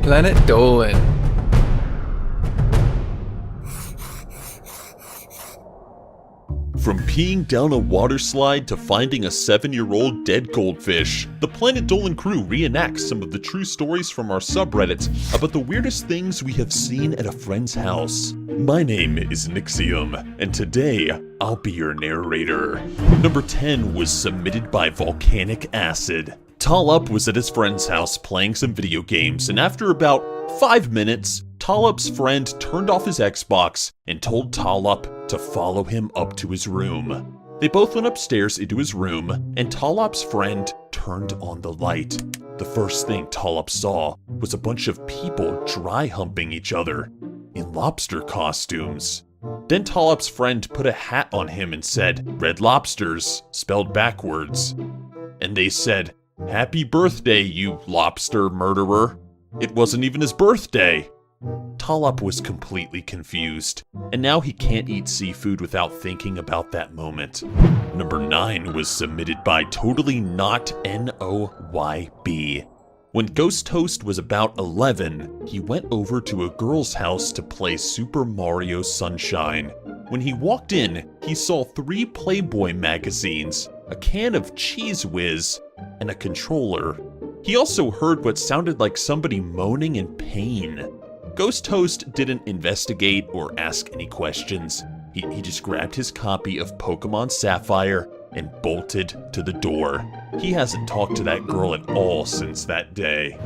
Planet Dolan. From peeing down a waterslide to finding a 7-year-old dead goldfish, the Planet Dolan Crew reenacts some of the true stories from our subreddits about the weirdest things we have seen at a friend's house. My name is Nixium, and today, I'll be your narrator. Number 10 was submitted by VolcanicAcid. TotallyNotNOYB was at his friend's house playing some video games, and after about 5 minutes, TotallyNotNOYB's friend turned off his Xbox and told TotallyNotNOYB to follow him up to his room. They both went upstairs into his room, and TotallyNotNOYB's friend turned on the light. The first thing TotallyNotNOYB saw was a bunch of people dry humping each other in lobster costumes. Then TotallyNotNOYB's friend put a hat on him and said, "Red Lobsters," spelled backwards. And they said, "Happy birthday, you lobster murderer." It wasn't even his birthday. TotallyNotNOYB was completely confused, and now he can't eat seafood without thinking about that moment. Number 9 was submitted by TotallyNotNOYB. When Ghost Toast was about 11, he went over to a girl's house to play Super Mario Sunshine. When he walked in, he saw 3 Playboy magazines, a can of Cheese Whiz, and a controller. He also heard what sounded like somebody moaning in pain. Ghost Toast didn't investigate or ask any questions. He just grabbed his copy of Pokemon Sapphire and bolted to the door. He hasn't talked to that girl at all since that day.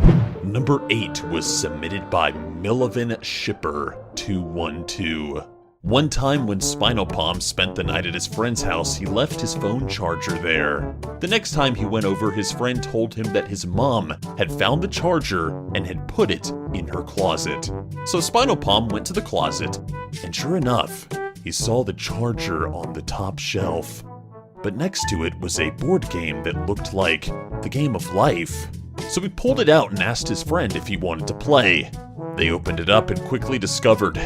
Number 8 was submitted by Millivan Shipper 212. One time when Spinal Palm spent the night at his friend's house, he left his phone charger there. The next time he went over, his friend told him that his mom had found the charger and had put it in her closet. So Spinal Palm went to the closet, and sure enough, he saw the charger on the top shelf. But next to it was a board game that looked like the Game of Life. So he pulled it out and asked his friend if he wanted to play. They opened it up and quickly discovered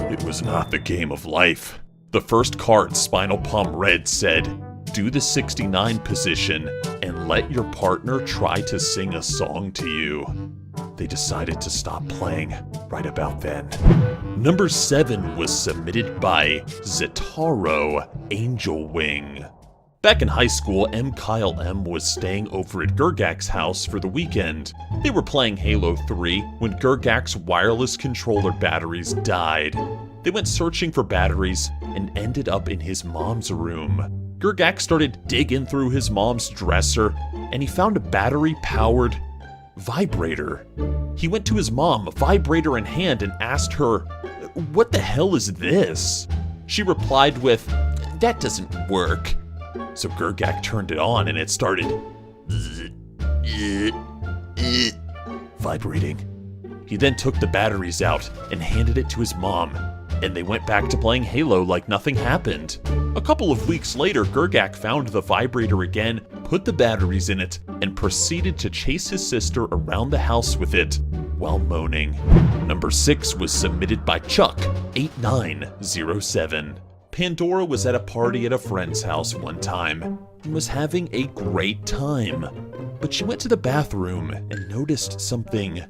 it was not the Game of Life. The first card Spinal Palm read said, "Do the 69 position and let your partner try to sing a song to you." They decided to stop playing right about then. Number 7 was submitted by Zetaro Angel Wing. Back in high school, Kyle M was staying over at Gergak's house for the weekend. They were playing Halo 3 when Gergak's wireless controller batteries died. They went searching for batteries and ended up in his mom's room. Gergak started digging through his mom's dresser, and he found a battery-powered vibrator. He went to his mom, vibrator in hand, and asked her, "What the hell is this?" She replied with, "That doesn't work." So Gergak turned it on and it started vibrating. He then took the batteries out and handed it to his mom, and they went back to playing Halo like nothing happened. A couple of weeks later, Gergak found the vibrator again, put the batteries in it, and proceeded to chase his sister around the house with it while moaning. Number 6 was submitted by Chuck8907. Pandora was at a party at a friend's house one time and was having a great time. But she went to the bathroom and noticed something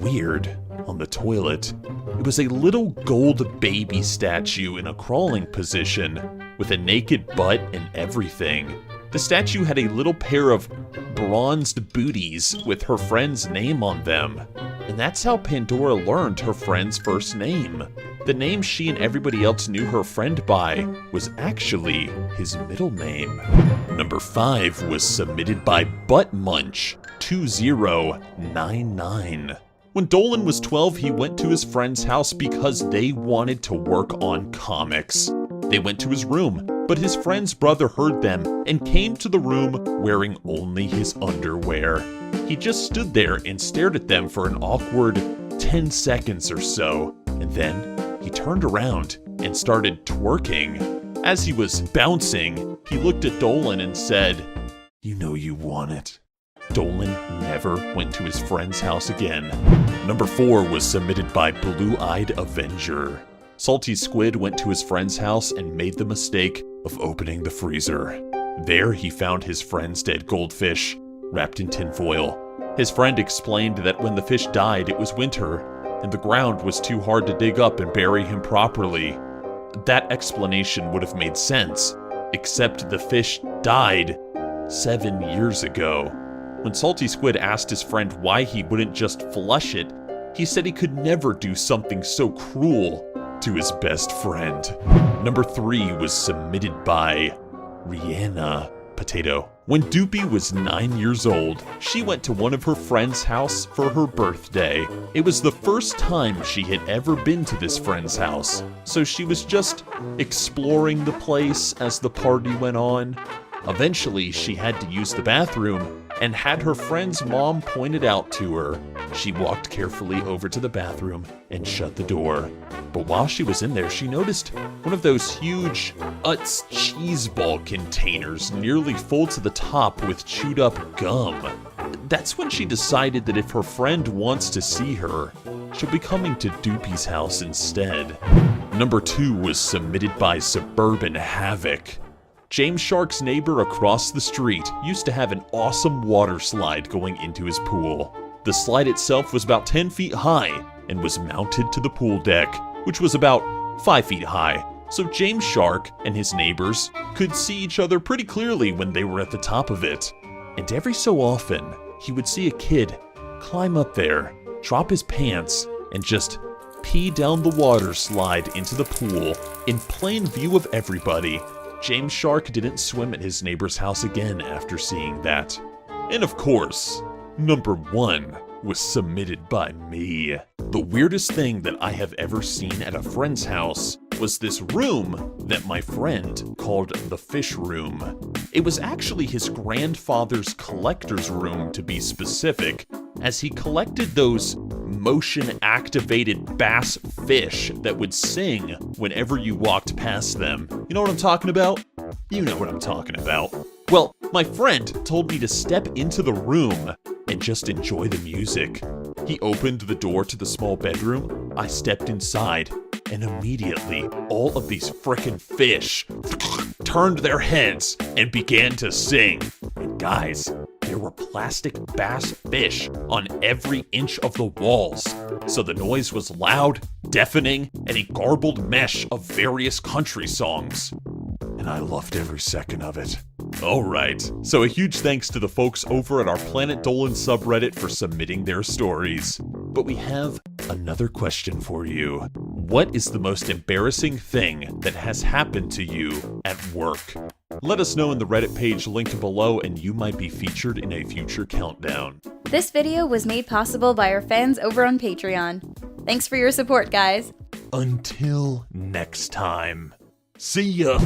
weird on the toilet. It was a little gold baby statue in a crawling position with a naked butt and everything. The statue had a little pair of bronzed booties with her friend's name on them. And that's how Pandora learned her friend's first name. The name she and everybody else knew her friend by was actually his middle name. Number 5 was submitted by ButtMunch2099. When Dolan was 12, he went to his friend's house because they wanted to work on comics. They went to his room, but his friend's brother heard them and came to the room wearing only his underwear. He just stood there and stared at them for an awkward 10 seconds or so, and then he turned around and started twerking. As he was bouncing, he looked at Dolan and said, "You know you want it." Dolan never went to his friend's house again. Number 4 was submitted by BlueEyedAvenger. Salty Squid went to his friend's house and made the mistake of opening the freezer. There he found his friend's dead goldfish, wrapped in tinfoil, His friend explained that when the fish died, it was winter, and the ground was too hard to dig up and bury him properly. That explanation would have made sense, except the fish died 7 years ago. When Salty Squid asked his friend why he wouldn't just flush it, he said he could never do something so cruel to his best friend. Number 3 was submitted by RiannaPotato. When Doopy was 9 years old, she went to one of her friend's house for her birthday. It was the first time she had ever been to this friend's house, so she was just exploring the place as the party went on. Eventually, she had to use the bathroom and had her friend's mom pointed out to her. She walked carefully over to the bathroom and shut the door. But while she was in there, she noticed one of those huge Utz cheese ball containers nearly full to the top with chewed up gum. That's when she decided that if her friend wants to see her, she'll be coming to Doopy's house instead. Number 2 was submitted by suburbanhavoc. James Shark's neighbor across the street used to have an awesome water slide going into his pool. The slide itself was about 10 feet high and was mounted to the pool deck, which was about 5 feet high, so James Shark and his neighbors could see each other pretty clearly when they were at the top of it. And every so often, he would see a kid climb up there, drop his pants, and just pee down the water slide into the pool in plain view of everybody. James Shark didn't swim at his neighbor's house again after seeing that. And of course, number 1 was submitted by me. The weirdest thing that I have ever seen at a friend's house was this room that my friend called the fish room. It was actually his grandfather's collector's room, to be specific, as he collected those motion-activated bass fish that would sing whenever you walked past them. You know what I'm talking about? You know what I'm talking about. Well, my friend told me to step into the room and just enjoy the music. He opened the door to the small bedroom, I stepped inside, and immediately all of these frickin' fish turned their heads and began to sing. And guys, there were plastic bass fish on every inch of the walls, so the noise was loud, deafening, and a garbled mesh of various country songs. And I loved every second of it. Alright, so a huge thanks to the folks over at our Planet Dolan subreddit for submitting their stories. But we have another question for you. What is the most embarrassing thing that has happened to you at work? Let us know in the Reddit page linked below and you might be featured in a future countdown. This video was made possible by our fans over on Patreon. Thanks for your support, guys. Until next time. See ya!